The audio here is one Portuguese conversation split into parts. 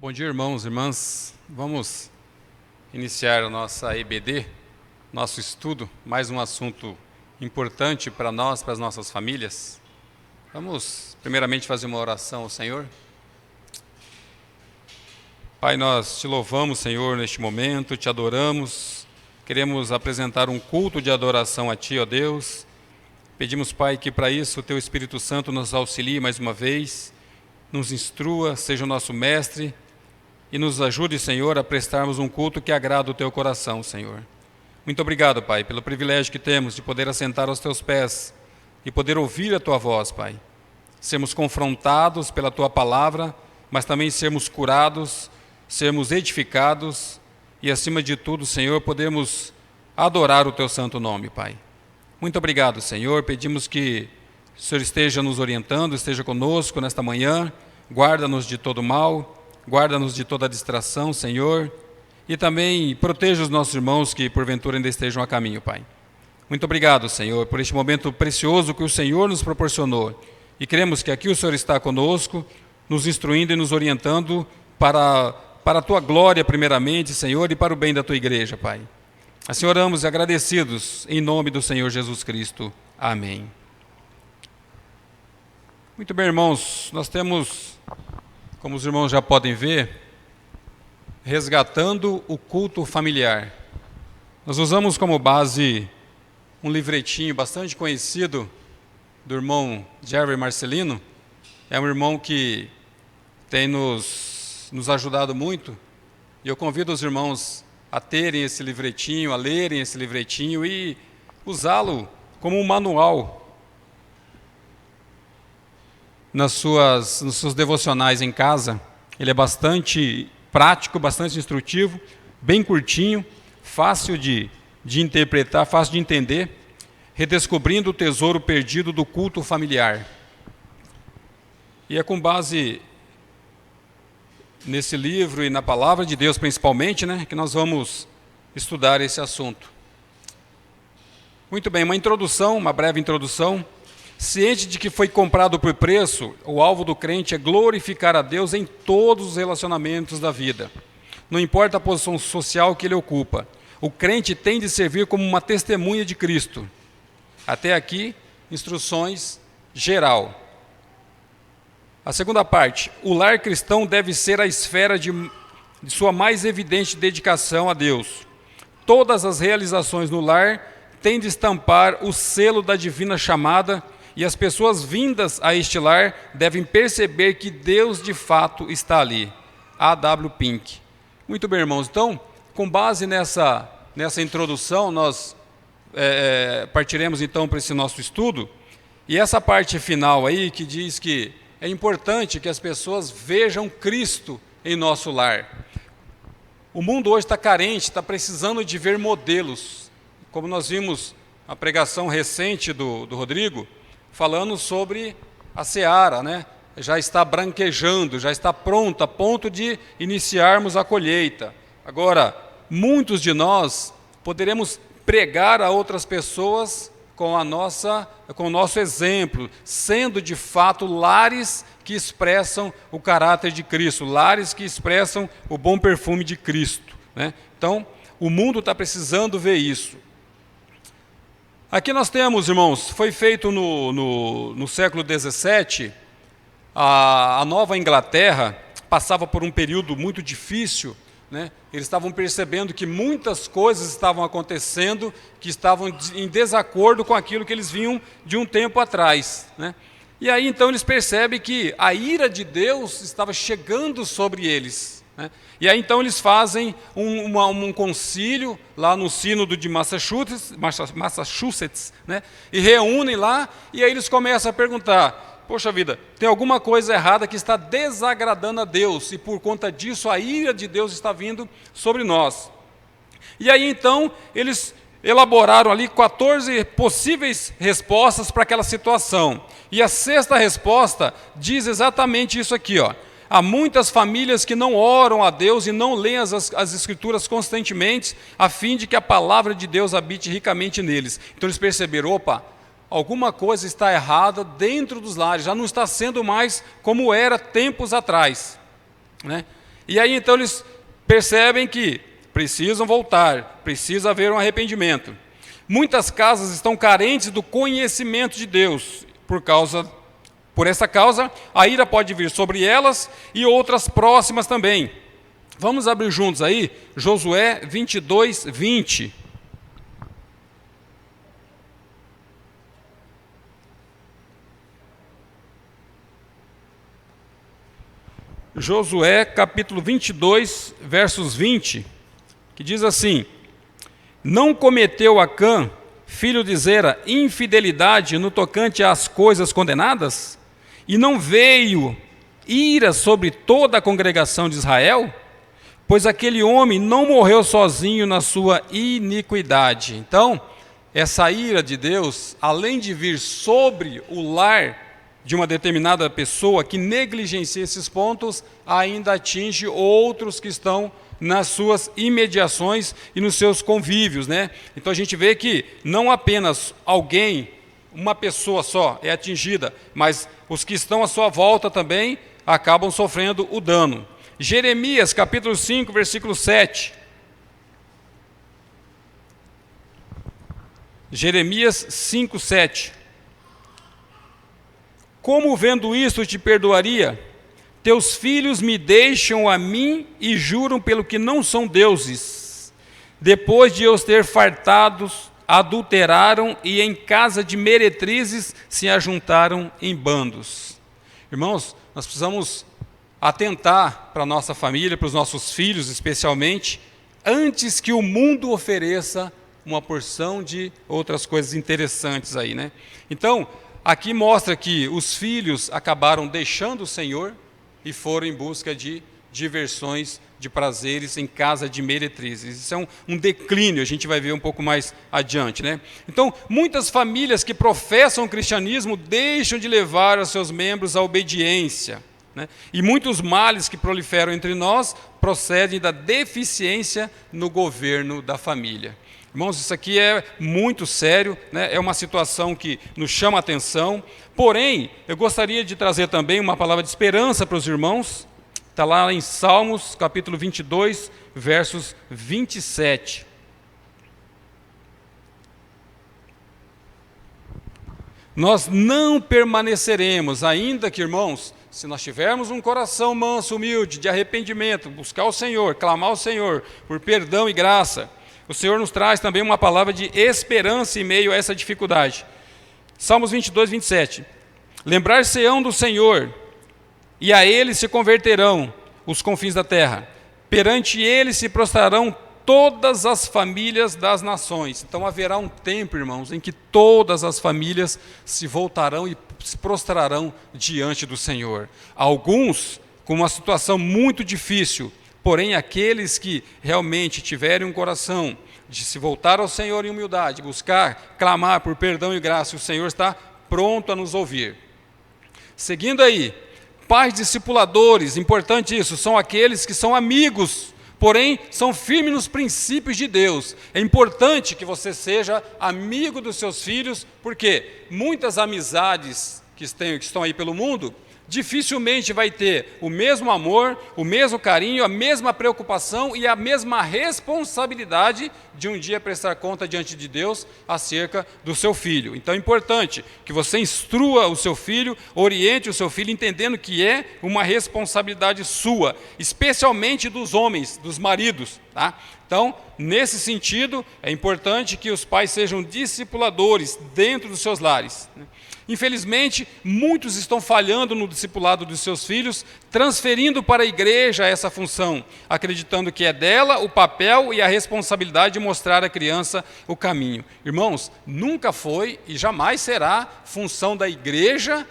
Bom dia, irmãos e irmãs. Vamos iniciar a nossa EBD, nosso estudo, mais um assunto importante para nós, para as nossas famílias. Vamos, primeiramente, fazer uma oração ao Senhor. Pai, nós te louvamos, Senhor, neste momento, te adoramos. Queremos apresentar um culto de adoração a Ti, ó Deus. Pedimos, Pai, que para isso o Teu Espírito Santo nos auxilie mais uma vez, nos instrua, seja o nosso mestre, e nos ajude, Senhor, a prestarmos um culto que agrada o Teu coração, Senhor. Muito obrigado, Pai, pelo privilégio que temos de poder assentar aos Teus pés e poder ouvir a Tua voz, Pai. Sermos confrontados pela Tua palavra, mas também sermos curados, sermos edificados e, acima de tudo, Senhor, podemos adorar o Teu santo nome, Pai. Muito obrigado, Senhor. Pedimos que o Senhor esteja nos orientando, esteja conosco nesta manhã, guarda-nos de todo mal, guarda-nos de toda distração, Senhor, e também proteja os nossos irmãos que porventura ainda estejam a caminho, Pai. Muito obrigado, Senhor, por este momento precioso que o Senhor nos proporcionou. E queremos que aqui o Senhor está conosco, nos instruindo e nos orientando para a Tua glória, primeiramente, Senhor, e para o bem da Tua igreja, Pai. Assim oramos e agradecidos em nome do Senhor Jesus Cristo. Amém. Muito bem, irmãos, nós temos, como os irmãos já podem ver, resgatando o culto familiar. Nós usamos como base um livretinho bastante conhecido do irmão Jerry Marcelino. É um irmão que tem nos ajudado muito, e eu convido os irmãos a terem esse livretinho, a lerem esse livretinho e usá-lo como um manual nos seus devocionais em casa. Ele é bastante prático, bastante instrutivo, bem curtinho, fácil de interpretar, fácil de entender, redescobrindo o tesouro perdido do culto familiar. E é com base nesse livro e na palavra de Deus principalmente, que nós vamos estudar esse assunto. Muito bem, uma breve introdução. Ciente de que foi comprado por preço, o alvo do crente é glorificar a Deus em todos os relacionamentos da vida. Não importa a posição social que ele ocupa, o crente tem de servir como uma testemunha de Cristo. Até aqui, instruções geral. A segunda parte, o lar cristão deve ser a esfera de sua mais evidente dedicação a Deus. Todas as realizações no lar têm de estampar o selo da divina chamada, e as pessoas vindas a este lar devem perceber que Deus de fato está ali. A.W. Pink. Muito bem, irmãos. Então, com base nessa introdução, nós partiremos então para esse nosso estudo. E essa parte final aí que diz que é importante que as pessoas vejam Cristo em nosso lar. O mundo hoje está carente, está precisando de ver modelos. Como nós vimos a pregação recente do Rodrigo, falando sobre a seara, já está branquejando, já está pronta, a ponto de iniciarmos a colheita. Agora, muitos de nós poderemos pregar a outras pessoas com o nosso exemplo, sendo de fato lares que expressam o caráter de Cristo, lares que expressam o bom perfume de Cristo. Então, o mundo está precisando ver isso. Aqui nós temos, irmãos, foi feito no século XVII, a Nova Inglaterra passava por um período muito difícil, Eles estavam percebendo que muitas coisas estavam acontecendo que estavam em desacordo com aquilo que eles vinham de um tempo atrás, E aí então eles percebem que a ira de Deus estava chegando sobre eles, E aí então eles fazem um concílio lá no sínodo de Massachusetts, e reúnem lá, e aí eles começam a perguntar: poxa vida, tem alguma coisa errada que está desagradando a Deus, e por conta disso a ira de Deus está vindo sobre nós. E aí então eles elaboraram ali 14 possíveis respostas para aquela situação. E a sexta resposta diz exatamente isso aqui, Há muitas famílias que não oram a Deus e não leem as Escrituras constantemente, a fim de que a palavra de Deus habite ricamente neles. Então eles perceberam, alguma coisa está errada dentro dos lares, já não está sendo mais como era tempos atrás. E aí então eles percebem que precisam voltar, precisa haver um arrependimento. Muitas casas estão carentes do conhecimento de Deus. Por essa causa, a ira pode vir sobre elas e outras próximas também. Vamos abrir juntos aí, Josué 22, 20. Josué capítulo 22, versos 20, que diz assim: Não cometeu Acã, filho de Zera, infidelidade no tocante às coisas condenadas? E não veio ira sobre toda a congregação de Israel? Pois aquele homem não morreu sozinho na sua iniquidade. Então, essa ira de Deus, além de vir sobre o lar de uma determinada pessoa que negligencia esses pontos, ainda atinge outros que estão nas suas imediações e nos seus convívios, né? Então a gente vê que não apenas alguém, uma pessoa só é atingida, mas os que estão à sua volta também acabam sofrendo o dano. Jeremias capítulo 5, versículo 7. Jeremias 5, 7. Como vendo isto te perdoaria? Teus filhos me deixam a mim e juram pelo que não são deuses. Depois de eu os ter fartados, adulteraram e em casa de meretrizes se ajuntaram em bandos. Irmãos, nós precisamos atentar para a nossa família, para os nossos filhos especialmente, antes que o mundo ofereça uma porção de outras coisas interessantes aí, né? Então, aqui mostra que os filhos acabaram deixando o Senhor e foram em busca de diversões, de prazeres em casa de meretrizes. Isso é um declínio, a gente vai ver um pouco mais adiante, né? Então, muitas famílias que professam o cristianismo deixam de levar os seus membros à obediência, né? E muitos males que proliferam entre nós procedem da deficiência no governo da família. Irmãos, isso aqui é muito sério, né? É uma situação que nos chama a atenção. Porém, eu gostaria de trazer também uma palavra de esperança para os irmãos. Está lá em Salmos, capítulo 22, versos 27. Nós não permaneceremos, ainda que, irmãos, se nós tivermos um coração manso, humilde, de arrependimento, buscar o Senhor, clamar ao Senhor por perdão e graça, o Senhor nos traz também uma palavra de esperança em meio a essa dificuldade. Salmos 22, 27. Lembrar-se-ão do Senhor, e a Ele se converterão os confins da terra. Perante Ele se prostrarão todas as famílias das nações. Então haverá um tempo, irmãos, em que todas as famílias se voltarão e se prostrarão diante do Senhor. Alguns com uma situação muito difícil, porém aqueles que realmente tiverem um coração de se voltar ao Senhor em humildade, buscar, clamar por perdão e graça, o Senhor está pronto a nos ouvir. Seguindo aí, pais discipuladores, importante isso, são aqueles que são amigos, porém são firmes nos princípios de Deus. É importante que você seja amigo dos seus filhos, porque muitas amizades que estão aí pelo mundo, dificilmente vai ter o mesmo amor, o mesmo carinho, a mesma preocupação e a mesma responsabilidade de um dia prestar conta diante de Deus acerca do seu filho. Então é importante que você instrua o seu filho, oriente o seu filho, entendendo que é uma responsabilidade sua, especialmente dos homens, dos maridos, tá? Então, nesse sentido, é importante que os pais sejam discipuladores dentro dos seus lares, né? Infelizmente, muitos estão falhando no discipulado dos seus filhos, transferindo para a igreja essa função, acreditando que é dela o papel e a responsabilidade de mostrar à criança o caminho. Irmãos, nunca foi e jamais será função da igreja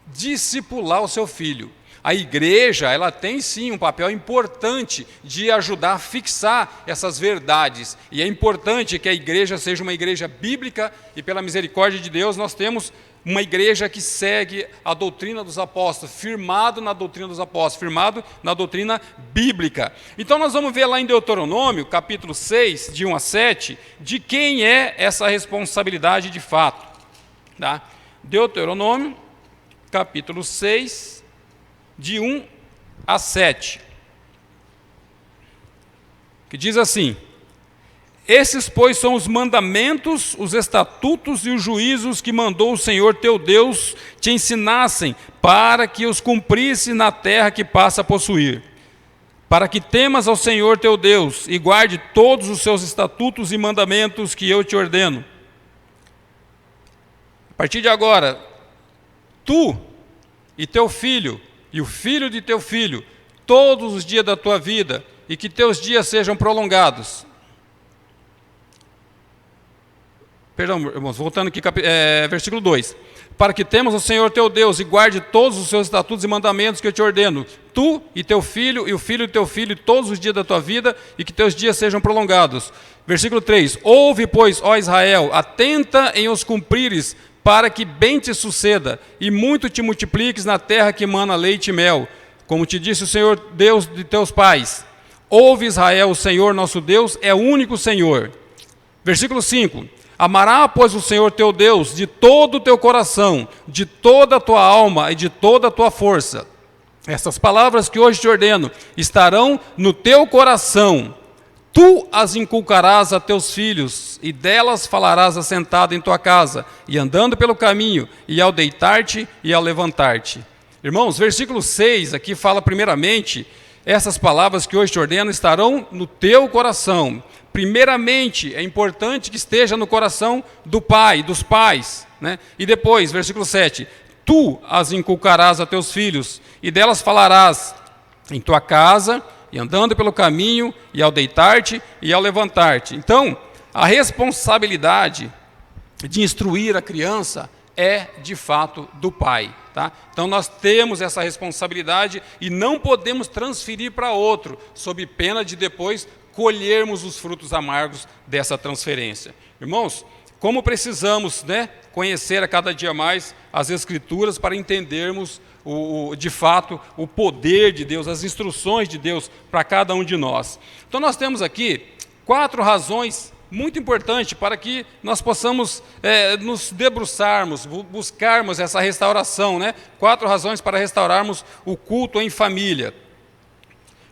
discipular o seu filho. A igreja, ela tem sim um papel importante de ajudar a fixar essas verdades. E é importante que a igreja seja uma igreja bíblica e, pela misericórdia de Deus, nós temos uma igreja que segue a doutrina dos apóstolos, firmado na doutrina dos apóstolos, firmado na doutrina bíblica. Então nós vamos ver lá em Deuteronômio, capítulo 6, de 1 a 7, de quem é essa responsabilidade de fato. Tá? Deuteronômio, capítulo 6, de 1 a 7. que diz assim: esses, pois, são os mandamentos, os estatutos e os juízos que mandou o Senhor teu Deus te ensinassem, para que os cumprisse na terra que passa a possuir. Para que temas ao Senhor teu Deus e guarde todos os seus estatutos e mandamentos que eu te ordeno. A partir de agora, tu e teu filho, e o filho de teu filho, todos os dias da tua vida, e que teus dias sejam prolongados. Perdão, irmãos, voltando aqui, versículo 2. Para que temas o Senhor teu Deus e guarde todos os seus estatutos e mandamentos que eu te ordeno, tu e teu filho, e o filho de teu filho, todos os dias da tua vida, e que teus dias sejam prolongados. Versículo 3. Ouve, pois, ó Israel, atenta em os cumprires, para que bem te suceda, e muito te multipliques na terra que mana leite e mel, como te disse o Senhor Deus de teus pais. Ouve, Israel, o Senhor nosso Deus é o único Senhor. Versículo 5. Amará, pois, o Senhor teu Deus de todo o teu coração, de toda a tua alma e de toda a tua força. Essas palavras que hoje te ordeno estarão no teu coração. Tu as inculcarás a teus filhos, e delas falarás assentado em tua casa, e andando pelo caminho, e ao deitar-te e ao levantar-te. Irmãos, versículo 6 aqui fala primeiramente, essas palavras que hoje te ordeno estarão no teu coração. Primeiramente, é importante que esteja no coração do pai, dos pais, né? E depois, versículo 7, tu as inculcarás a teus filhos, e delas falarás em tua casa, e andando pelo caminho, e ao deitar-te e ao levantar-te. Então, a responsabilidade de instruir a criança é, de fato, do pai. Tá? Então, nós temos essa responsabilidade e não podemos transferir para outro, sob pena de depois colhermos os frutos amargos dessa transferência. Irmãos, como precisamos, né, conhecer a cada dia mais as Escrituras para entendermos, de fato, o poder de Deus, as instruções de Deus para cada um de nós. Então, nós temos aqui 4 razões muito importantes para que nós possamos nos debruçarmos, buscarmos essa restauração, né? 4 razões para restaurarmos o culto em família.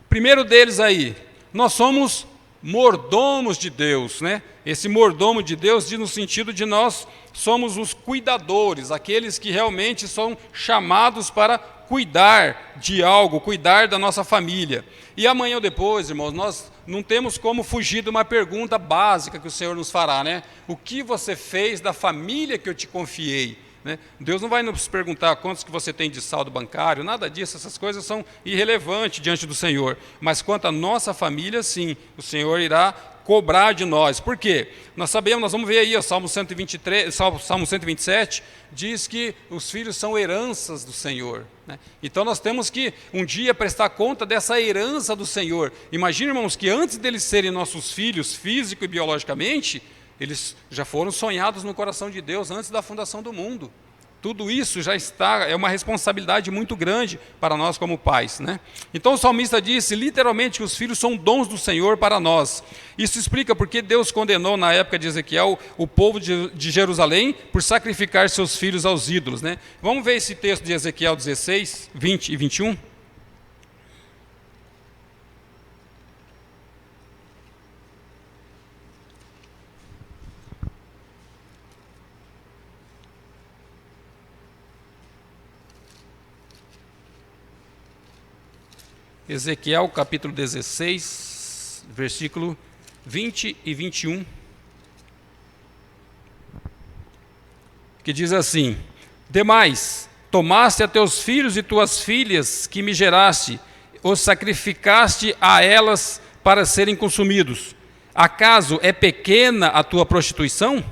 Primeiro deles aí, nós somos mordomos de Deus, né? Esse mordomo de Deus diz no sentido de nós somos os cuidadores, aqueles que realmente são chamados para cuidar de algo, cuidar da nossa família. E amanhã ou depois, irmãos, nós não temos como fugir de uma pergunta básica que o Senhor nos fará, né? O que você fez da família que eu te confiei? Né? Deus não vai nos perguntar quantos que você tem de saldo bancário, nada disso, essas coisas são irrelevantes diante do Senhor. Mas quanto à nossa família, sim, o Senhor irá cobrar de nós. Por quê? Nós sabemos, nós vamos ver aí, o Salmo 127, diz que os filhos são heranças do Senhor. Né? Então nós temos que um dia prestar conta dessa herança do Senhor. Imagina, irmãos, que antes deles serem nossos filhos, físico e biologicamente, eles já foram sonhados no coração de Deus antes da fundação do mundo. Tudo isso já está, é uma responsabilidade muito grande para nós como pais, né? Então o salmista disse literalmente que os filhos são dons do Senhor para nós. Isso explica porque Deus condenou na época de Ezequiel o povo de Jerusalém por sacrificar seus filhos aos ídolos, né? Vamos ver esse texto de Ezequiel 16, 20 e 21? Ezequiel capítulo 16, versículo 20 e 21, que diz assim: demais, tomaste a teus filhos e tuas filhas que me geraste, os sacrificaste a elas para serem consumidos. Acaso é pequena a tua prostituição?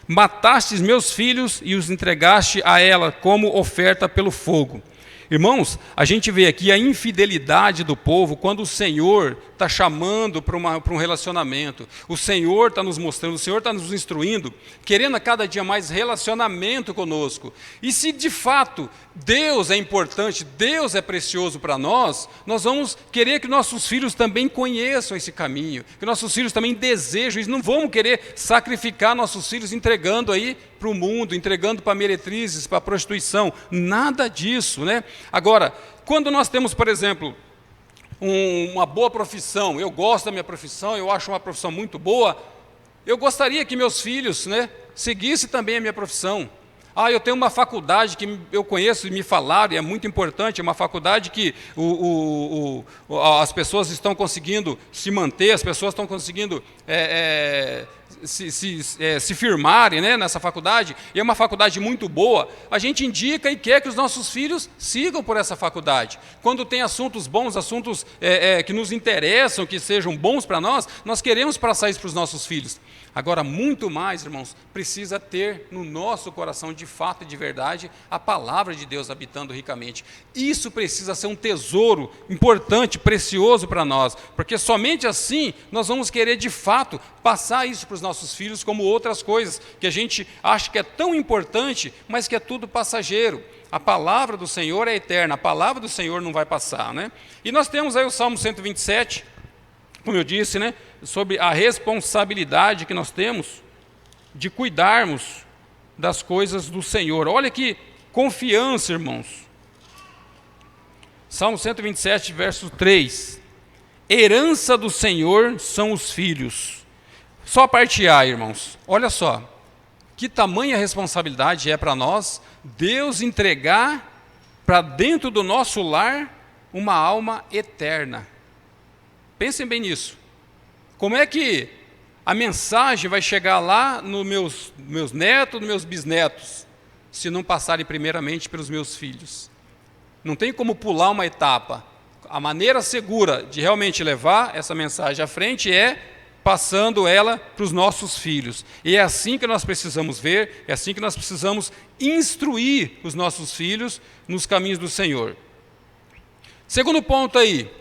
Matastes meus filhos e os entregaste a ela como oferta pelo fogo. Irmãos, a gente vê aqui a infidelidade do povo quando o Senhor está chamando para um relacionamento. O Senhor está nos mostrando, o Senhor está nos instruindo, querendo a cada dia mais relacionamento conosco. E se de fato Deus é importante, Deus é precioso para nós, nós vamos querer que nossos filhos também conheçam esse caminho, que nossos filhos também desejam, eles não vão querer sacrificar nossos filhos entregando aí para o mundo, entregando para meretrizes, para a prostituição, nada disso, né? Agora, quando nós temos, por exemplo, uma boa profissão, eu gosto da minha profissão, eu acho uma profissão muito boa, eu gostaria que meus filhos, né, seguissem também a minha profissão. Eu tenho uma faculdade que eu conheço e me falaram, e é muito importante, é uma faculdade que as pessoas estão conseguindo se manter, as pessoas estão conseguindo se firmarem, né, nessa faculdade, e é uma faculdade muito boa. A gente indica e quer que os nossos filhos sigam por essa faculdade. Quando tem assuntos bons, assuntos que nos interessam, que sejam bons para nós queremos passar isso para os nossos filhos. Agora, muito mais, irmãos, precisa ter no nosso coração, de fato e de verdade, a palavra de Deus habitando ricamente. Isso precisa ser um tesouro importante, precioso para nós, porque somente assim nós vamos querer, de fato, passar isso para os nossos filhos, como outras coisas que a gente acha que é tão importante, mas que é tudo passageiro. A palavra do Senhor é eterna, a palavra do Senhor não vai passar, né? E nós temos aí o Salmo 127, como eu disse, né, sobre a responsabilidade que nós temos de cuidarmos das coisas do Senhor. Olha que confiança, irmãos. Salmo 127, verso 3. Herança do Senhor são os filhos. Só a parte A, irmãos. Olha só, que tamanha responsabilidade é para nós Deus entregar para dentro do nosso lar uma alma eterna. Pensem bem nisso. Como é que a mensagem vai chegar lá nos meus netos, nos meus bisnetos, se não passarem primeiramente pelos meus filhos? Não tem como pular uma etapa. A maneira segura de realmente levar essa mensagem à frente é passando ela para os nossos filhos. E é assim que nós precisamos ver, é assim que nós precisamos instruir os nossos filhos nos caminhos do Senhor. Segundo ponto aí.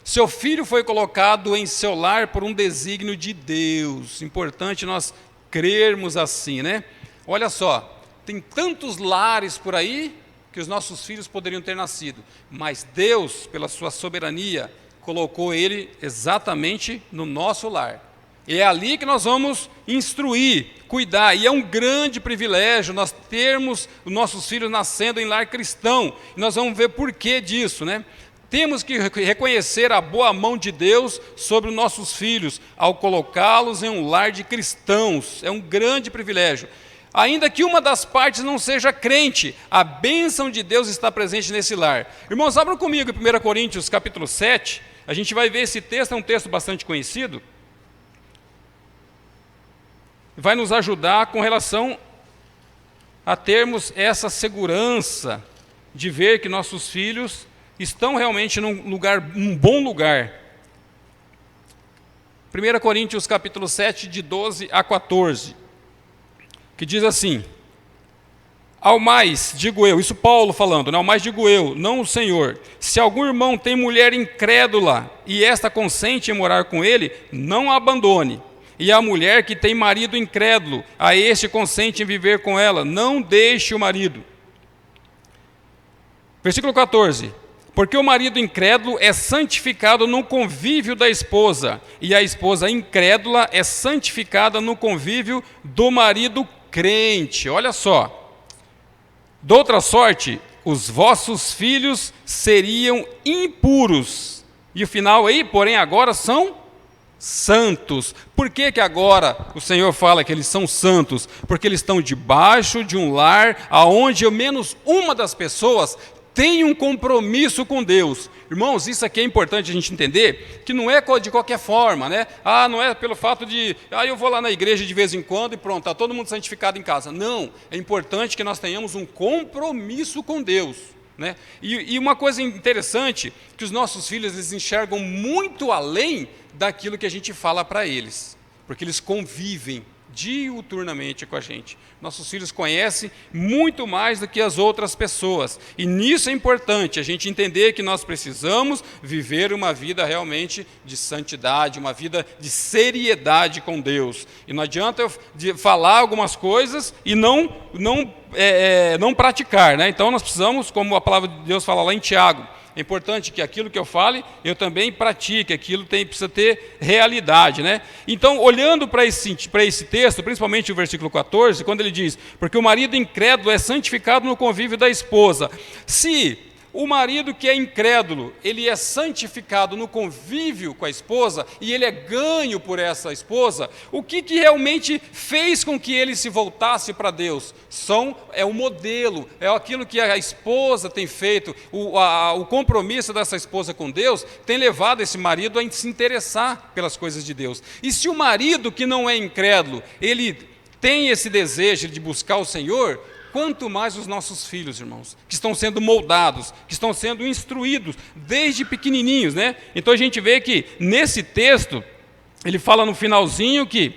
Seu filho foi colocado em seu lar por um desígnio de Deus. Importante nós crermos assim, né? Olha só, tem tantos lares por aí que os nossos filhos poderiam ter nascido, mas Deus, pela sua soberania, colocou ele exatamente no nosso lar. E é ali que nós vamos instruir, cuidar, e é um grande privilégio nós termos os nossos filhos nascendo em lar cristão. E nós vamos ver por que disso, né? Temos que reconhecer a boa mão de Deus sobre os nossos filhos, ao colocá-los em um lar de cristãos. É um grande privilégio. Ainda que uma das partes não seja crente, a bênção de Deus está presente nesse lar. Irmãos, abram comigo em 1 Coríntios capítulo 7, a gente vai ver esse texto, é um texto bastante conhecido. Vai nos ajudar com relação a termos essa segurança de ver que nossos filhos estão realmente num bom lugar. 1 Coríntios capítulo 7, de 12 a 14, que diz assim: ao mais, digo eu, isso Paulo falando, né? Ao mais digo eu, não o Senhor, se algum irmão tem mulher incrédula e esta consente em morar com ele, não a abandone. E a mulher que tem marido incrédulo, a este consente em viver com ela, não deixe o marido. Versículo 14. Porque o marido incrédulo é santificado no convívio da esposa, e a esposa incrédula é santificada no convívio do marido crente. Olha só. De outra sorte, os vossos filhos seriam impuros. E o final aí, porém, agora são santos. Por que agora o Senhor fala que eles são santos? Porque eles estão debaixo de um lar onde ao menos uma das pessoas tem um compromisso com Deus. Irmãos, isso aqui é importante a gente entender, que não é de qualquer forma, né? Não é pelo fato de, eu vou lá na igreja de vez em quando e pronto, está todo mundo santificado em casa. Não, é importante que nós tenhamos um compromisso com Deus, né? E uma coisa interessante, que os nossos filhos, eles enxergam muito além daquilo que a gente fala para eles, porque eles convivem diuturnamente com a gente. Nossos filhos conhecem muito mais do que as outras pessoas. E nisso é importante a gente entender que nós precisamos viver uma vida realmente de santidade, uma vida de seriedade com Deus. E não adianta eu falar algumas coisas e não praticar, né? Então nós precisamos, como a palavra de Deus fala lá em Tiago, é importante que aquilo que eu fale, eu também pratique, aquilo precisa ter realidade, né? Então, olhando para esse texto, principalmente o versículo 14, quando ele diz, porque o marido incrédulo é santificado no convívio da esposa. Se o marido que é incrédulo, ele é santificado no convívio com a esposa e ele é ganho por essa esposa, o que realmente fez com que ele se voltasse para Deus? É o modelo, é aquilo que a esposa tem feito, o compromisso dessa esposa com Deus tem levado esse marido a se interessar pelas coisas de Deus. E se o marido que não é incrédulo, ele tem esse desejo de buscar o Senhor, quanto mais os nossos filhos, irmãos, que estão sendo moldados, que estão sendo instruídos desde pequenininhos, né? Então a gente vê que nesse texto, ele fala no finalzinho que,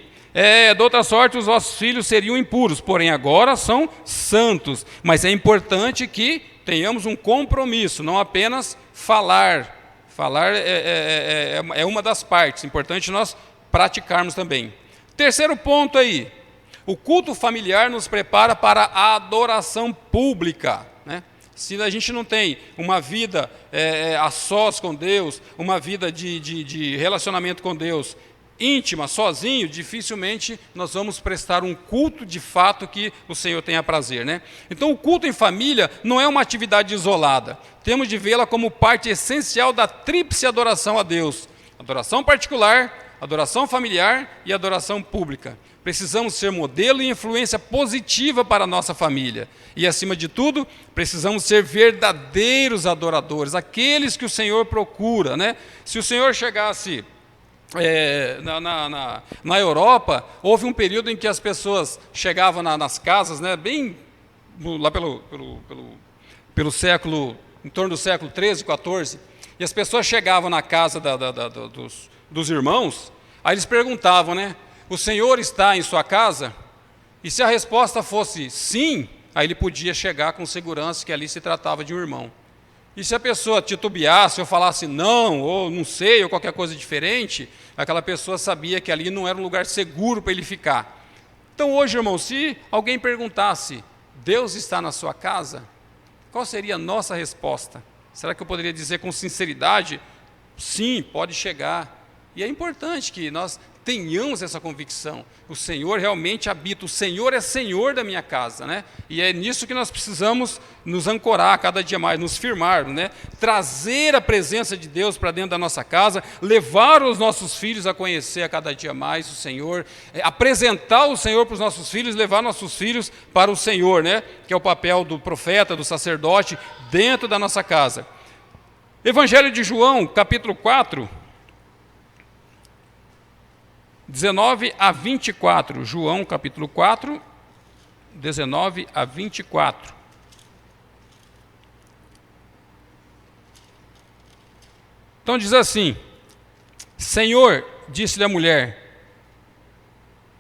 de outra sorte, os vossos filhos seriam impuros, porém agora são santos. Mas é importante que tenhamos um compromisso, não apenas falar. Falar é uma das partes, é importante nós praticarmos também. Terceiro ponto aí. O culto familiar nos prepara para a adoração pública, né? Se a gente não tem uma vida a sós com Deus, uma vida de relacionamento com Deus íntima, sozinho, dificilmente nós vamos prestar um culto de fato que o Senhor tenha prazer, né? Então o culto em família não é uma atividade isolada, temos de vê-la como parte essencial da tríplice adoração a Deus: adoração particular, adoração familiar e adoração pública. Precisamos ser modelo e influência positiva para a nossa família. E, acima de tudo, precisamos ser verdadeiros adoradores, aqueles que o Senhor procura, né? Se o Senhor chegasse na Europa, houve um período em que as pessoas chegavam nas casas, né, bem lá pelo século, em torno do século 13, 14, e as pessoas chegavam na casa dos irmãos, aí eles perguntavam, né? O Senhor está em sua casa? E se a resposta fosse sim, aí ele podia chegar com segurança que ali se tratava de um irmão. E se a pessoa titubeasse ou falasse não, ou não sei, ou qualquer coisa diferente, aquela pessoa sabia que ali não era um lugar seguro para ele ficar. Então hoje, irmão, se alguém perguntasse, Deus está na sua casa? Qual seria a nossa resposta? Será que eu poderia dizer com sinceridade, sim, pode chegar? E é importante que nós tenhamos essa convicção. O Senhor realmente habita, o Senhor é Senhor da minha casa, né? E é nisso que nós precisamos nos ancorar cada dia mais, nos firmar, né? Trazer a presença de Deus para dentro da nossa casa, levar os nossos filhos a conhecer a cada dia mais o Senhor, apresentar o Senhor para os nossos filhos, levar nossos filhos para o Senhor, né? Que é o papel do profeta, do sacerdote, dentro da nossa casa. Evangelho de João, capítulo 4, 19 a 24, João capítulo 4, 19 a 24. Então diz assim: Senhor, disse-lhe a mulher,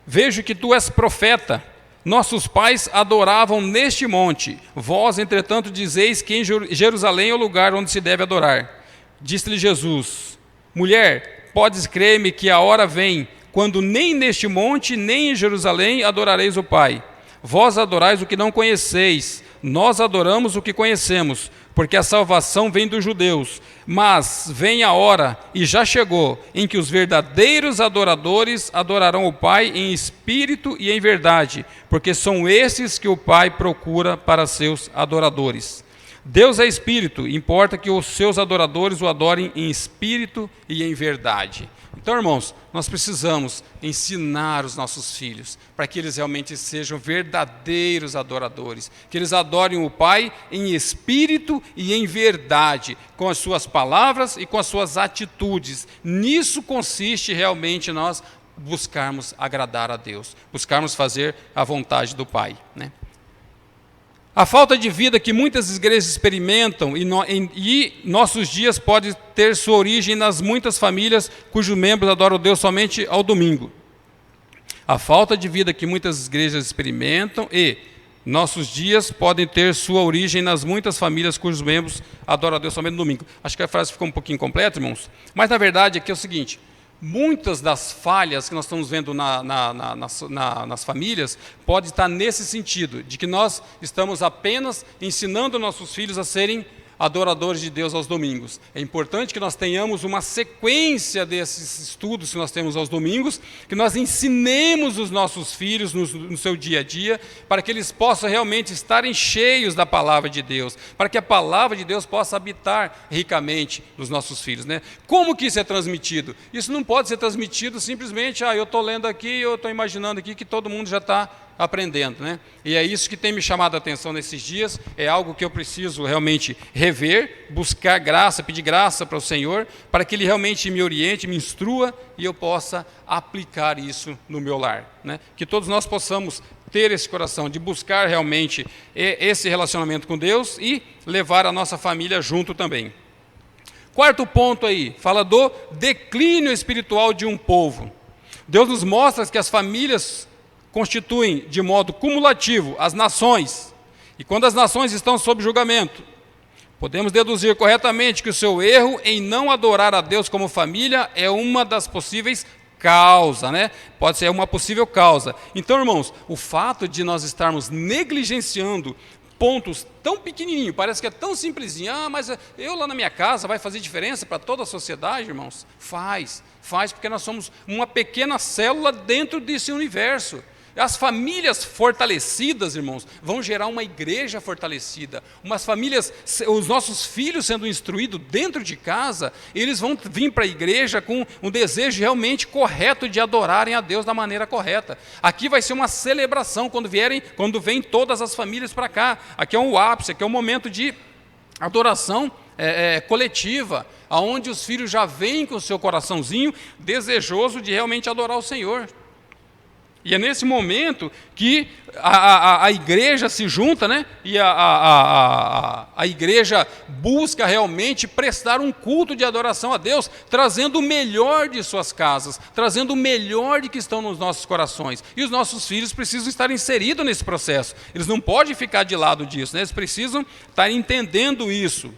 vejo que tu és profeta. Nossos pais adoravam neste monte. Vós, entretanto, dizeis que em Jerusalém é o lugar onde se deve adorar. Disse-lhe Jesus: mulher, podes crer-me que a hora vem quando nem neste monte, nem em Jerusalém adorareis o Pai. Vós adorais o que não conheceis, nós adoramos o que conhecemos, porque a salvação vem dos judeus. Mas vem a hora, e já chegou, em que os verdadeiros adoradores adorarão o Pai em espírito e em verdade, porque são esses que o Pai procura para seus adoradores. Deus é espírito, importa que os seus adoradores o adorem em espírito e em verdade. Então, irmãos, nós precisamos ensinar os nossos filhos para que eles realmente sejam verdadeiros adoradores, que eles adorem o Pai em espírito e em verdade, com as suas palavras e com as suas atitudes. Nisso consiste realmente nós buscarmos agradar a Deus, buscarmos fazer a vontade do Pai, né? A falta de vida que muitas igrejas experimentam e nossos dias pode ter sua origem nas muitas famílias cujos membros adoram Deus somente ao domingo. A falta de vida que muitas igrejas experimentam e nossos dias podem ter sua origem nas muitas famílias cujos membros adoram a Deus somente no domingo. Acho que a frase ficou um pouquinho incompleta, irmãos, mas na verdade aqui é o seguinte: muitas das falhas que nós estamos vendo nas famílias pode estar nesse sentido, de que nós estamos apenas ensinando nossos filhos a serem adoradores de Deus aos domingos. É importante que nós tenhamos uma sequência desses estudos que nós temos aos domingos, que nós ensinemos os nossos filhos no seu dia a dia, para que eles possam realmente estarem cheios da palavra de Deus, para que a palavra de Deus possa habitar ricamente nos nossos filhos, né? Como que isso é transmitido? Isso não pode ser transmitido simplesmente, eu estou lendo aqui, eu estou imaginando aqui que todo mundo já está aprendendo, né? E é isso que tem me chamado a atenção nesses dias, é algo que eu preciso realmente rever, buscar graça, pedir graça para o Senhor, para que Ele realmente me oriente, me instrua e eu possa aplicar isso no meu lar, né? Que todos nós possamos ter esse coração de buscar realmente esse relacionamento com Deus e levar a nossa família junto também. Quarto ponto aí, fala do declínio espiritual de um povo. Deus nos mostra que as famílias constituem de modo cumulativo as nações, e quando as nações estão sob julgamento, podemos deduzir corretamente que o seu erro em não adorar a Deus como família é uma das possíveis causas, né? Pode ser uma possível causa. Então, irmãos, o fato de nós estarmos negligenciando pontos tão pequenininhos, parece que é tão simplesinho, mas eu lá na minha casa vai fazer diferença para toda a sociedade, irmãos? Faz porque nós somos uma pequena célula dentro desse universo. As famílias fortalecidas, irmãos, vão gerar uma igreja fortalecida. Umas famílias, os nossos filhos sendo instruídos dentro de casa, eles vão vir para a igreja com um desejo realmente correto de adorarem a Deus da maneira correta. Aqui vai ser uma celebração quando vêm todas as famílias para cá. Aqui é um ápice, aqui é um momento de adoração coletiva, onde os filhos já vêm com o seu coraçãozinho desejoso de realmente adorar o Senhor. E é nesse momento que a igreja se junta, né? E a igreja busca realmente prestar um culto de adoração a Deus, trazendo o melhor de suas casas, trazendo o melhor de que estão nos nossos corações. E os nossos filhos precisam estar inseridos nesse processo. Eles não podem ficar de lado disso, né? Eles precisam estar entendendo isso.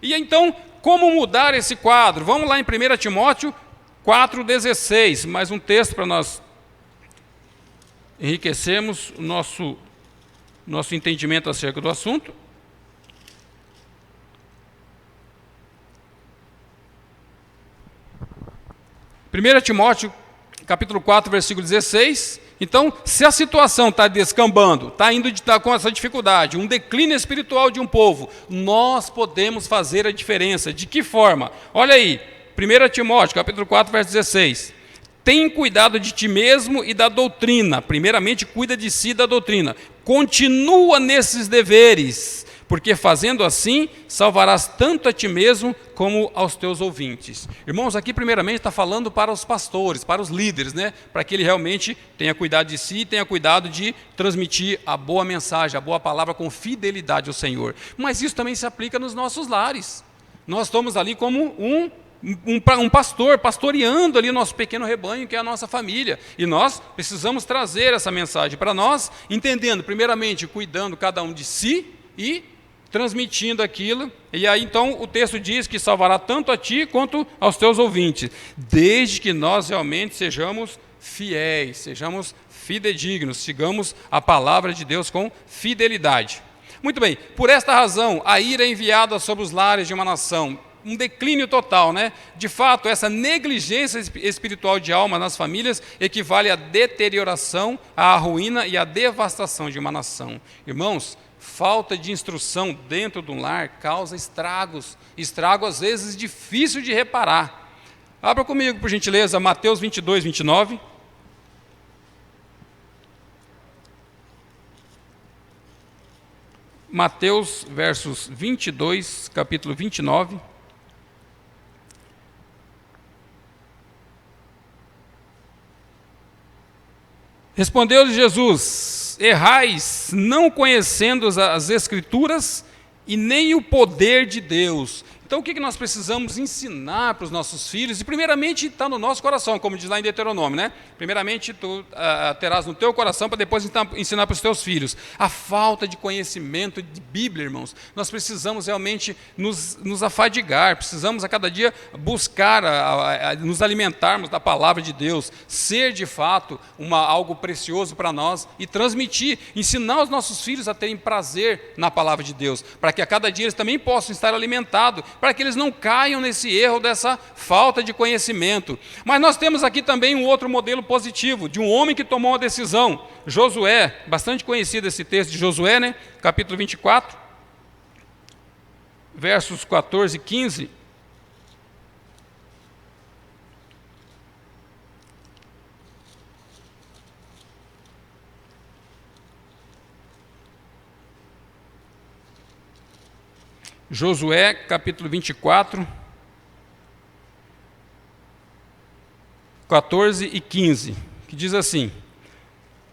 E então, como mudar esse quadro? Vamos lá em 1 Timóteo 4,16, mais um texto para nós enriquecermos o nosso entendimento acerca do assunto. Primeira Timóteo, capítulo 4, versículo 16. Então, se a situação está descambando, está com essa dificuldade, um declínio espiritual de um povo, nós podemos fazer a diferença. De que forma? Olha aí, 1 Timóteo, capítulo 4, verso 16. Tem cuidado de ti mesmo e da doutrina. Primeiramente, cuida de si e da doutrina. Continua nesses deveres, porque fazendo assim, salvarás tanto a ti mesmo como aos teus ouvintes. Irmãos, aqui primeiramente está falando para os pastores, para os líderes, né? Para que ele realmente tenha cuidado de si, tenha cuidado de transmitir a boa mensagem, a boa palavra com fidelidade ao Senhor. Mas isso também se aplica nos nossos lares. Nós estamos ali como um pastor, pastoreando ali o nosso pequeno rebanho, que é a nossa família. E nós precisamos trazer essa mensagem para nós, entendendo, primeiramente, cuidando cada um de si e transmitindo aquilo. E aí, então, o texto diz que salvará tanto a ti quanto aos teus ouvintes, desde que nós realmente sejamos fiéis, sejamos fidedignos, sigamos a palavra de Deus com fidelidade. Muito bem, por esta razão, a ira é enviada sobre os lares de uma nação, um declínio total, né? De fato, essa negligência espiritual de alma nas famílias equivale à deterioração, à ruína e à devastação de uma nação. Irmãos, falta de instrução dentro de um lar causa estragos, às vezes difícil de reparar. Abra comigo, por gentileza, Mateus 22, 29. Mateus, versos 22, capítulo 29. Respondeu-lhe Jesus: errais, não conhecendo as Escrituras e nem o poder de Deus. Então, o que nós precisamos ensinar para os nossos filhos? E, primeiramente, está no nosso coração, como diz lá em Deuteronômio, né? Primeiramente, tu terás no teu coração para depois ensinar para os teus filhos. A falta de conhecimento de Bíblia, irmãos, nós precisamos realmente nos afadigar, precisamos a cada dia buscar, nos alimentarmos da palavra de Deus, ser de fato algo precioso para nós e transmitir, ensinar os nossos filhos a terem prazer na palavra de Deus, para que a cada dia eles também possam estar alimentados, para que eles não caiam nesse erro dessa falta de conhecimento. Mas nós temos aqui também um outro modelo positivo, de um homem que tomou uma decisão, Josué, bastante conhecido esse texto de Josué, né? Capítulo 24, versos 14 e 15. Josué, capítulo 24, 14 e 15, que diz assim: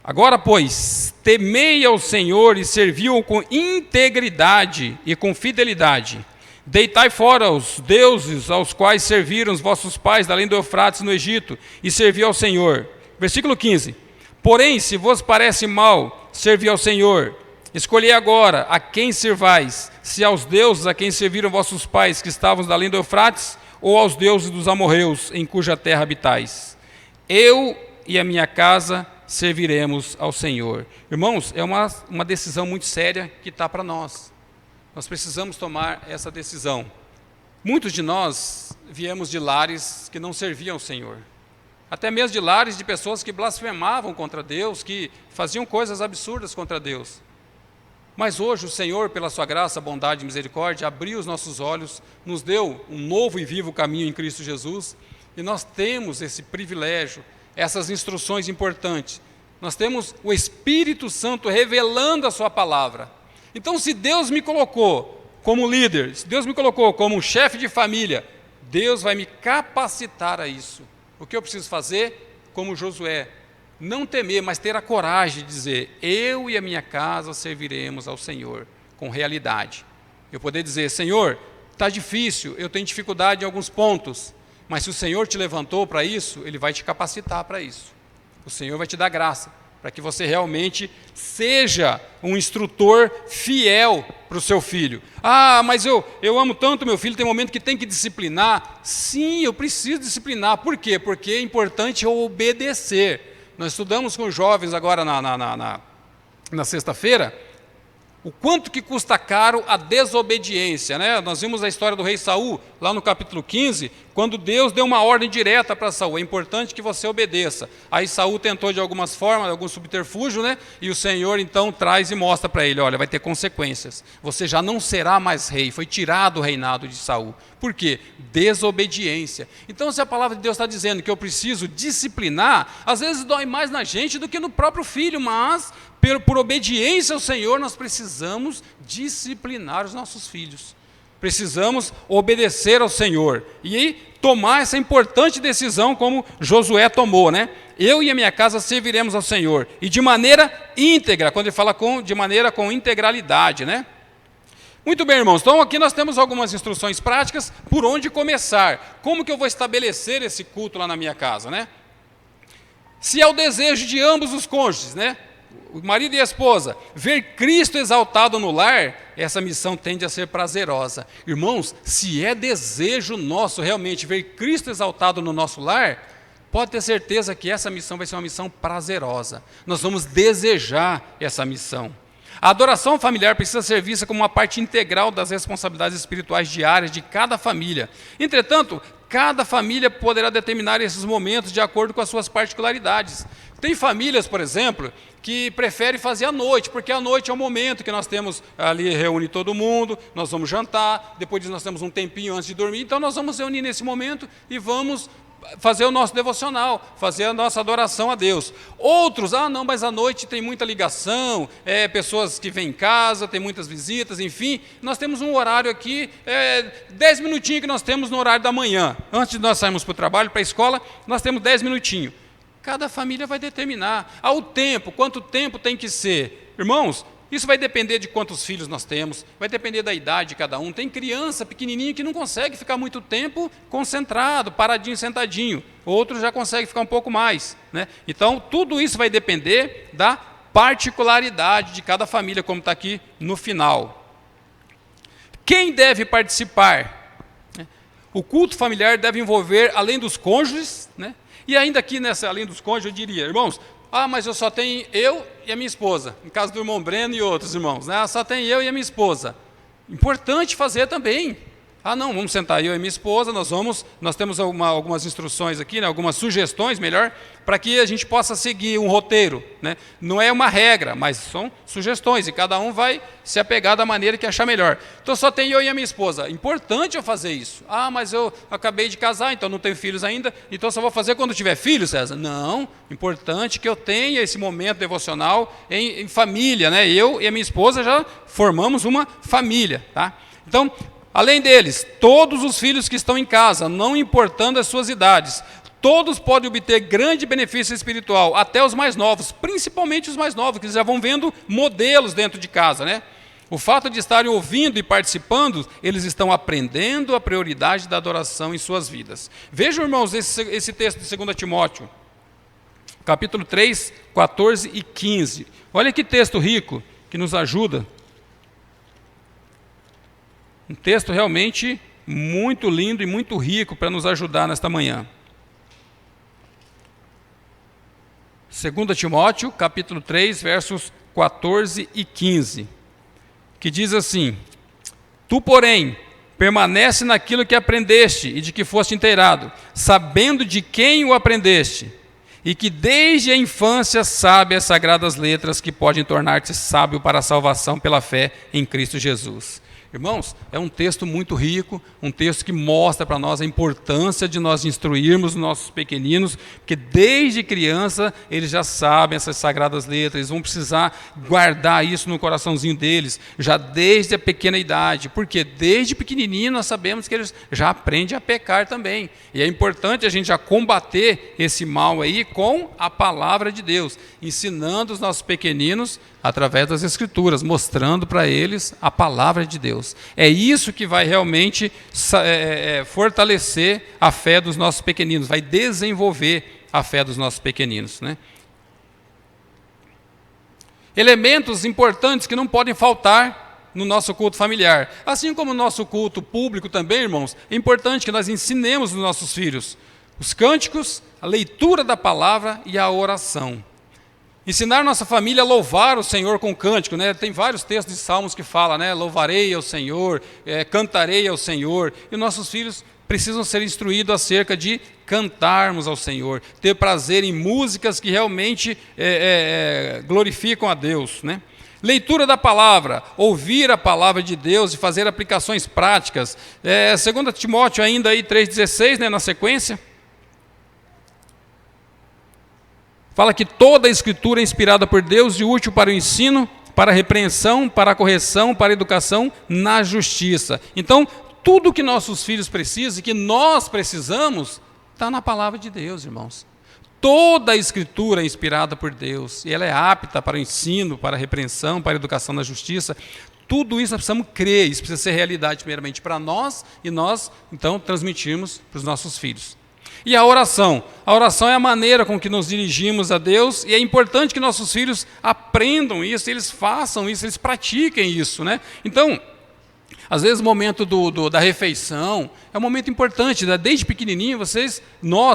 agora, pois, temei ao Senhor e servi-o com integridade e com fidelidade. Deitai fora os deuses aos quais serviram os vossos pais, além do Eufrates no Egito, e servi ao Senhor. Versículo 15. Porém, se vos parece mal servir ao Senhor, escolhei agora a quem servais, se aos deuses a quem serviram vossos pais que estavam além do Eufrates, ou aos deuses dos amorreus em cuja terra habitais. Eu e a minha casa serviremos ao Senhor. Irmãos, é uma decisão muito séria que está para nós. Nós precisamos tomar essa decisão. Muitos de nós viemos de lares que não serviam ao Senhor. Até mesmo de lares de pessoas que blasfemavam contra Deus, que faziam coisas absurdas contra Deus. Mas hoje o Senhor, pela sua graça, bondade e misericórdia, abriu os nossos olhos, nos deu um novo e vivo caminho em Cristo Jesus, e nós temos esse privilégio, essas instruções importantes. Nós temos o Espírito Santo revelando a sua palavra. Então, se Deus me colocou como líder, se Deus me colocou como um chefe de família, Deus vai me capacitar a isso. O que eu preciso fazer? Como Josué, não temer, mas ter a coragem de dizer: eu e a minha casa serviremos ao Senhor, com realidade. Eu poder dizer: Senhor, está difícil, eu tenho dificuldade em alguns pontos, mas se o Senhor te levantou para isso, Ele vai te capacitar para isso. O Senhor vai te dar graça, para que você realmente seja um instrutor fiel para o seu filho. Ah, mas eu amo tanto meu filho, tem momento que tem que disciplinar. Sim, eu preciso disciplinar. Por quê? Porque é importante eu obedecer. Nós estudamos com os jovens agora na sexta-feira o quanto que custa caro a desobediência, né? Nós vimos a história do rei Saul, lá no capítulo 15, quando Deus deu uma ordem direta para Saul: é importante que você obedeça. Aí Saul tentou de algumas formas, de algum subterfúgio, né? E o Senhor então traz e mostra para ele: olha, vai ter consequências, você já não será mais rei, foi tirado o reinado de Saul. Por quê? Desobediência. Então, se a palavra de Deus está dizendo que eu preciso disciplinar, às vezes dói mais na gente do que no próprio filho, mas por obediência ao Senhor, nós precisamos disciplinar os nossos filhos. Precisamos obedecer ao Senhor e tomar essa importante decisão como Josué tomou, né? Eu e a minha casa serviremos ao Senhor. E de maneira íntegra, quando ele fala de maneira com integralidade, né? Muito bem, irmãos, então aqui nós temos algumas instruções práticas por onde começar. Como que eu vou estabelecer esse culto lá na minha casa, né? Se é o desejo de ambos os cônjuges, né? O marido e a esposa, ver Cristo exaltado no lar, essa missão tende a ser prazerosa. Irmãos, se é desejo nosso realmente ver Cristo exaltado no nosso lar, pode ter certeza que essa missão vai ser uma missão prazerosa. Nós vamos desejar essa missão. A adoração familiar precisa ser vista como uma parte integral das responsabilidades espirituais diárias de cada família. Entretanto, cada família poderá determinar esses momentos de acordo com as suas particularidades. Tem famílias, por exemplo, que preferem fazer à noite, porque à noite é o momento que nós temos ali, reúne todo mundo, nós vamos jantar, depois disso nós temos um tempinho antes de dormir, então nós vamos reunir nesse momento e vamos fazer o nosso devocional, fazer a nossa adoração a Deus. Outros, não, mas à noite tem muita ligação, pessoas que vêm em casa, tem muitas visitas, enfim, nós temos um horário aqui, 10 minutinhos que nós temos no horário da manhã, antes de nós sairmos para o trabalho, para a escola, nós temos 10 minutinhos. Cada família vai determinar. O tempo, quanto tempo tem que ser? Irmãos, Isso vai depender de quantos filhos nós temos, vai depender da idade de cada um. Tem criança pequenininha que não consegue ficar muito tempo concentrado, paradinho, sentadinho. Outros já conseguem ficar um pouco mais, né? Então, tudo isso vai depender da particularidade de cada família, como está aqui no final. Quem deve participar? O culto familiar deve envolver, além dos cônjuges, né? E ainda aqui, além dos cônjuges, eu diria, irmãos, mas eu só tenho eu e a minha esposa. No caso do irmão Breno e outros irmãos, né? Só tem eu e a minha esposa. Importante fazer também. Não, vamos sentar eu e minha esposa, nós temos algumas instruções aqui, né, algumas sugestões, melhor, para que a gente possa seguir um roteiro, né? Não é uma regra, mas são sugestões, e cada um vai se apegar da maneira que achar melhor. Então, só tem eu e a minha esposa. Importante eu fazer isso. Mas eu acabei de casar, então não tenho filhos ainda, então só vou fazer quando tiver filhos, César? Não, importante que eu tenha esse momento devocional em família, né? Eu e a minha esposa já formamos uma família, tá? Então, além deles, todos os filhos que estão em casa, não importando as suas idades, todos podem obter grande benefício espiritual, até os mais novos, principalmente os mais novos, que já vão vendo modelos dentro de casa, né? O fato de estarem ouvindo e participando, eles estão aprendendo a prioridade da adoração em suas vidas. Vejam, irmãos, esse texto de 2 Timóteo, capítulo 3, 14 e 15. Olha que texto rico, que nos ajuda. Um texto realmente muito lindo e muito rico para nos ajudar nesta manhã. 2 Timóteo, capítulo 3, versos 14 e 15, que diz assim: Tu, porém, permanece naquilo que aprendeste e de que foste inteirado, sabendo de quem o aprendeste, e que desde a infância sabe as sagradas letras que podem tornar-te sábio para a salvação pela fé em Cristo Jesus. Irmãos, é um texto muito rico, um texto que mostra para nós a importância de nós instruirmos os nossos pequeninos, porque desde criança eles já sabem essas sagradas letras, eles vão precisar guardar isso no coraçãozinho deles, já desde a pequena idade, porque desde pequenininho nós sabemos que eles já aprendem a pecar também, e é importante a gente já combater esse mal aí com a palavra de Deus, ensinando os nossos pequeninos através das Escrituras, mostrando para eles a palavra de Deus. É isso que vai realmente fortalecer a fé dos nossos pequeninos, vai desenvolver a fé dos nossos pequeninos, né? Elementos importantes que não podem faltar no nosso culto familiar. Assim como no nosso culto público também, irmãos, é importante que nós ensinemos os nossos filhos os cânticos, a leitura da palavra e a oração. Ensinar nossa família a louvar o Senhor com cântico, né? Tem vários textos de Salmos que falam, né? Louvarei ao Senhor, cantarei ao Senhor. E nossos filhos precisam ser instruídos acerca de cantarmos ao Senhor, ter prazer em músicas que realmente glorificam a Deus, né? Leitura da palavra, ouvir a palavra de Deus e fazer aplicações práticas. 2 Timóteo ainda aí 3,16, né, na sequência. Fala que toda a Escritura é inspirada por Deus e útil para o ensino, para a repreensão, para a correção, para a educação na justiça. Então, tudo que nossos filhos precisam e que nós precisamos, está na palavra de Deus, irmãos. Toda a Escritura é inspirada por Deus, e ela é apta para o ensino, para a repreensão, para a educação na justiça. Tudo isso nós precisamos crer, isso precisa ser realidade primeiramente para nós, e nós, então, transmitirmos para os nossos filhos. E a oração é a maneira com que nos dirigimos a Deus, e é importante que nossos filhos aprendam isso, eles façam isso, eles pratiquem isso, né? Então, às vezes o momento da refeição é um momento importante, né? Desde pequenininho, vocês não,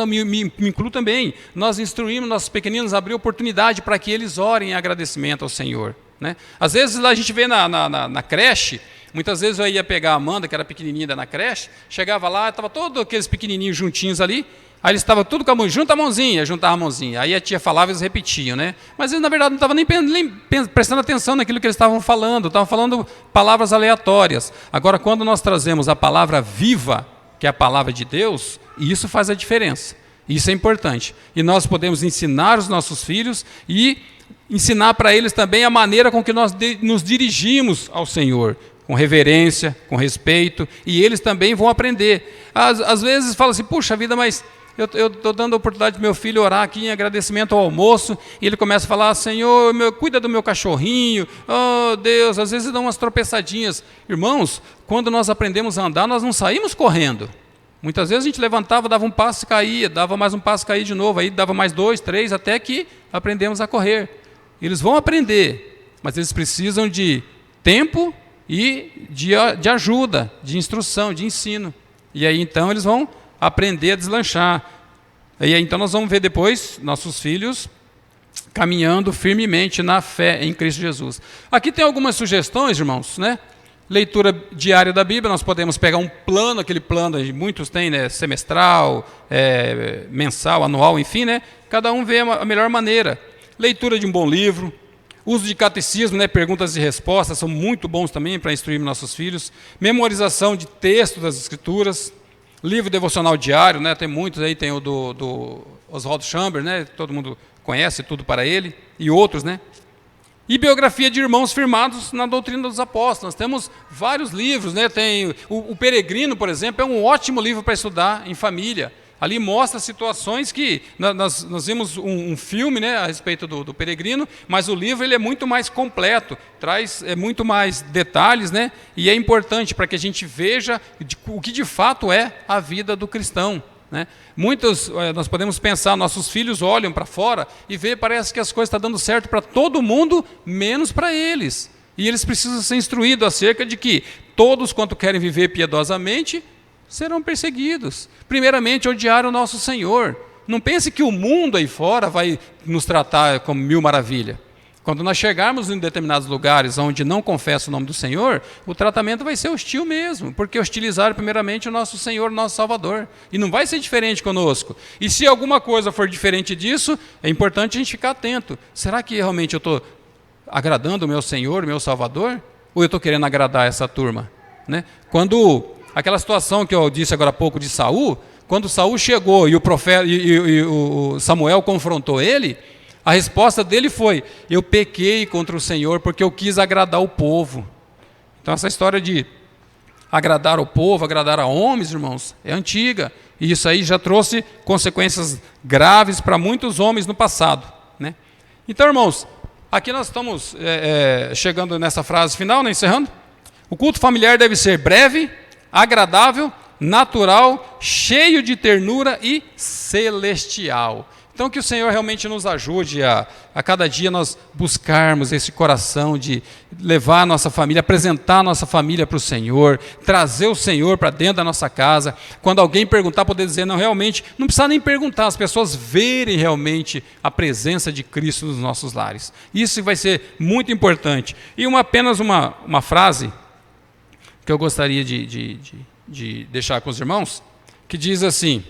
me incluo também, nós instruímos nossos pequeninos a abrir oportunidade para que eles orem em agradecimento ao Senhor, né? Às vezes lá a gente vê na creche, muitas vezes eu ia pegar a Amanda, que era pequenininha na creche, chegava lá, estava todos aqueles pequenininhos juntinhos ali, aí eles estavam tudo com a mão, junta a mãozinha, juntava a mãozinha. Aí a tia falava e eles repetiam, né? Mas eles, na verdade, não estavam nem prestando atenção naquilo que eles estavam falando palavras aleatórias. Agora, quando nós trazemos a palavra viva, que é a palavra de Deus, isso faz a diferença. Isso é importante. E nós podemos ensinar os nossos filhos e ensinar para eles também a maneira com que nós nos dirigimos ao Senhor, com reverência, com respeito, e eles também vão aprender. Às vezes fala assim, puxa vida, mas Eu estou dando a oportunidade do meu filho orar aqui em agradecimento ao almoço, e ele começa a falar, Senhor, cuida do meu cachorrinho, oh Deus, às vezes dá umas tropeçadinhas. Irmãos, quando nós aprendemos a andar, nós não saímos correndo. Muitas vezes a gente levantava, dava um passo e caía, dava mais um passo e caía de novo, aí dava mais 2, 3, até que aprendemos a correr. Eles vão aprender, mas eles precisam de tempo e de ajuda, de instrução, de ensino. E aí então eles vão aprender a deslanchar. E aí então nós vamos ver depois nossos filhos caminhando firmemente na fé em Cristo Jesus. Aqui tem algumas sugestões, irmãos, né? Leitura diária da Bíblia, nós podemos pegar um plano, aquele plano, muitos têm, né, semestral, mensal, anual, enfim, né? Cada um vê a melhor maneira. Leitura de um bom livro, uso de catecismo, né, perguntas e respostas, são muito bons também para instruir nossos filhos. Memorização de textos das Escrituras, livro devocional diário, né, tem muitos aí, tem o do Oswald Chambers, né, todo mundo conhece, Tudo para Ele, e outros, né? E biografia de irmãos firmados na doutrina dos apóstolos. Nós temos vários livros, né? Tem o Peregrino, por exemplo, é um ótimo livro para estudar em família. Ali mostra situações que nós vimos um filme, né, a respeito do Peregrino, mas o livro ele é muito mais completo, traz muito mais detalhes, né, e é importante para que a gente veja o que de fato é a vida do cristão. Né? Nós podemos pensar, nossos filhos olham para fora e vê, parece que as coisas estão dando certo para todo mundo, menos para eles. E eles precisam ser instruídos acerca de que todos quanto querem viver piedosamente serão perseguidos. Primeiramente, odiar o nosso Senhor. Não pense que o mundo aí fora vai nos tratar como mil maravilhas. Quando nós chegarmos em determinados lugares onde não confessa o nome do Senhor, o tratamento vai ser hostil mesmo, porque hostilizaram primeiramente o nosso Senhor, o nosso Salvador. E não vai ser diferente conosco. E se alguma coisa for diferente disso, é importante a gente ficar atento. Será que realmente eu estou agradando o meu Senhor, o meu Salvador? Ou eu estou querendo agradar essa turma? Né? Quando aquela situação que eu disse agora há pouco de Saul, quando Saul chegou e o profeta e o Samuel confrontou ele, a resposta dele foi, eu pequei contra o Senhor porque eu quis agradar o povo. Então essa história de agradar o povo, agradar a homens, irmãos, é antiga. E isso aí já trouxe consequências graves para muitos homens no passado. Né? Então, irmãos, aqui nós estamos chegando nessa frase final, né, encerrando. O culto familiar deve ser breve, agradável, natural, cheio de ternura e celestial. Então que o Senhor realmente nos ajude a cada dia nós buscarmos esse coração de levar a nossa família, apresentar a nossa família para o Senhor, trazer o Senhor para dentro da nossa casa. Quando alguém perguntar, poder dizer, não, realmente, não precisa nem perguntar, as pessoas verem realmente a presença de Cristo nos nossos lares. Isso vai ser muito importante. E apenas uma frase que eu gostaria de deixar com os irmãos, que diz assim,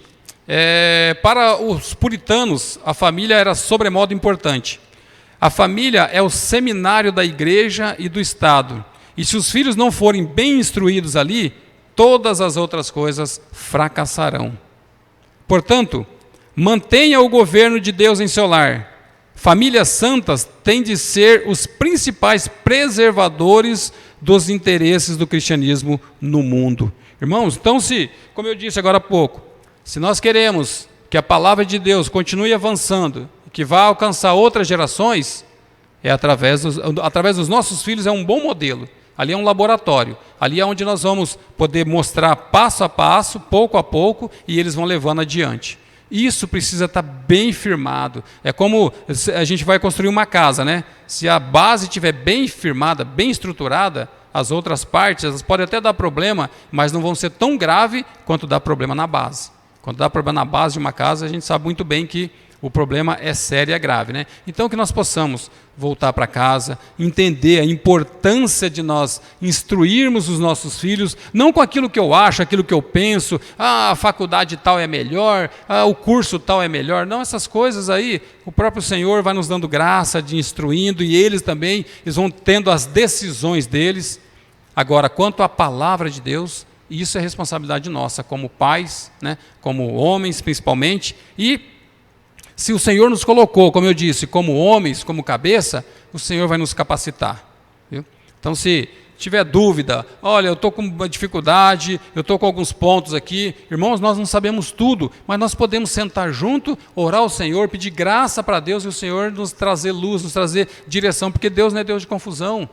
para os puritanos, a família era sobremodo importante. A família é o seminário da igreja e do Estado. E se os filhos não forem bem instruídos ali, todas as outras coisas fracassarão. Portanto, mantenha o governo de Deus em seu lar. Famílias santas têm de ser os principais preservadores dos interesses do cristianismo no mundo. Irmãos, então como eu disse agora há pouco, se nós queremos que a palavra de Deus continue avançando, que vá alcançar outras gerações, através dos nossos filhos, é um bom modelo. Ali é um laboratório. Ali é onde nós vamos poder mostrar passo a passo, pouco a pouco, e eles vão levando adiante. Isso precisa estar bem firmado. É como a gente vai construir uma casa, né? Se a base estiver bem firmada, bem estruturada, as outras partes, elas podem até dar problema, mas não vão ser tão grave quanto dá problema na base. Quando dá problema na base de uma casa, a gente sabe muito bem que o problema é sério e é grave. Né? Então, que nós possamos voltar para casa, entender a importância de nós instruirmos os nossos filhos, não com aquilo que eu acho, aquilo que eu penso, a faculdade tal é melhor, o curso tal é melhor. Não, essas coisas aí, o próprio Senhor vai nos dando graça de instruindo, e eles também, eles vão tendo as decisões deles. Agora, quanto à palavra de Deus, isso é responsabilidade nossa, como pais, né, como homens principalmente, e se o Senhor nos colocou, como eu disse, como homens, como cabeça, o Senhor vai nos capacitar. Viu? Então, se tiver dúvida, olha, eu estou com uma dificuldade, eu estou com alguns pontos aqui. Irmãos, nós não sabemos tudo, mas nós podemos sentar junto, orar ao Senhor, pedir graça para Deus e o Senhor nos trazer luz, nos trazer direção, porque Deus não é Deus de confusão.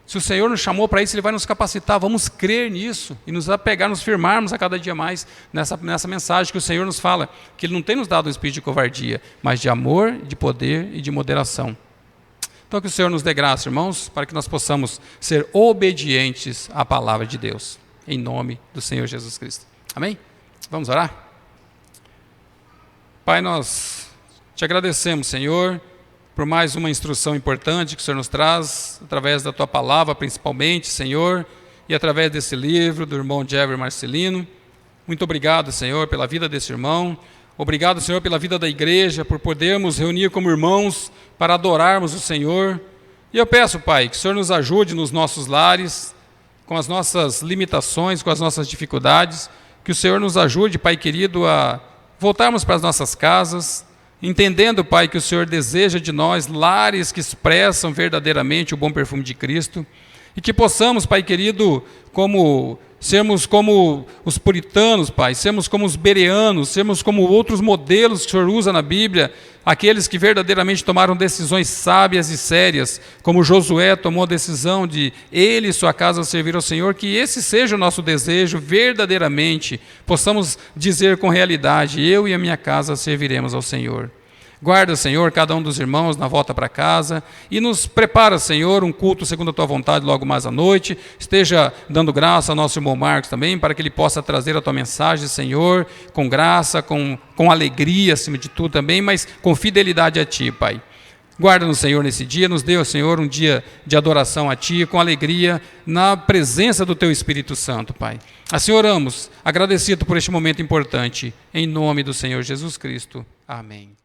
Se o Senhor nos chamou para isso, Ele vai nos capacitar. Vamos crer nisso e nos apegar, nos firmarmos a cada dia mais nessa mensagem que o Senhor nos fala, que Ele não tem nos dado um espírito de covardia, mas de amor, de poder e de moderação. Então que o Senhor nos dê graça, irmãos, para que nós possamos ser obedientes à palavra de Deus, em nome do Senhor Jesus Cristo. Amém? Vamos orar? Pai, nós te agradecemos, Senhor, por mais uma instrução importante que o Senhor nos traz, através da Tua palavra principalmente, Senhor, e através desse livro do irmão Jever Marcelino. Muito obrigado, Senhor, pela vida desse irmão. Obrigado, Senhor, pela vida da igreja, por podermos reunir como irmãos para adorarmos o Senhor. E eu peço, Pai, que o Senhor nos ajude nos nossos lares, com as nossas limitações, com as nossas dificuldades, que o Senhor nos ajude, Pai querido, a voltarmos para as nossas casas, entendendo, Pai, que o Senhor deseja de nós lares que expressam verdadeiramente o bom perfume de Cristo, e que possamos, Pai querido, sermos como os puritanos, Pai, sermos como os bereanos, sermos como outros modelos que o Senhor usa na Bíblia, aqueles que verdadeiramente tomaram decisões sábias e sérias, como Josué tomou a decisão de ele e sua casa servir ao Senhor, que esse seja o nosso desejo, verdadeiramente, possamos dizer com realidade, eu e a minha casa serviremos ao Senhor. Guarda, Senhor, cada um dos irmãos na volta para casa e nos prepara, Senhor, um culto segundo a Tua vontade logo mais à noite. Esteja dando graça ao nosso irmão Marcos também, para que ele possa trazer a Tua mensagem, Senhor, com graça, com alegria acima de tudo também, mas com fidelidade a Ti, Pai. Guarda-nos, Senhor, nesse dia, nos dê, Senhor, um dia de adoração a Ti, com alegria, na presença do Teu Espírito Santo, Pai. Assim oramos, agradecido por este momento importante, em nome do Senhor Jesus Cristo. Amém.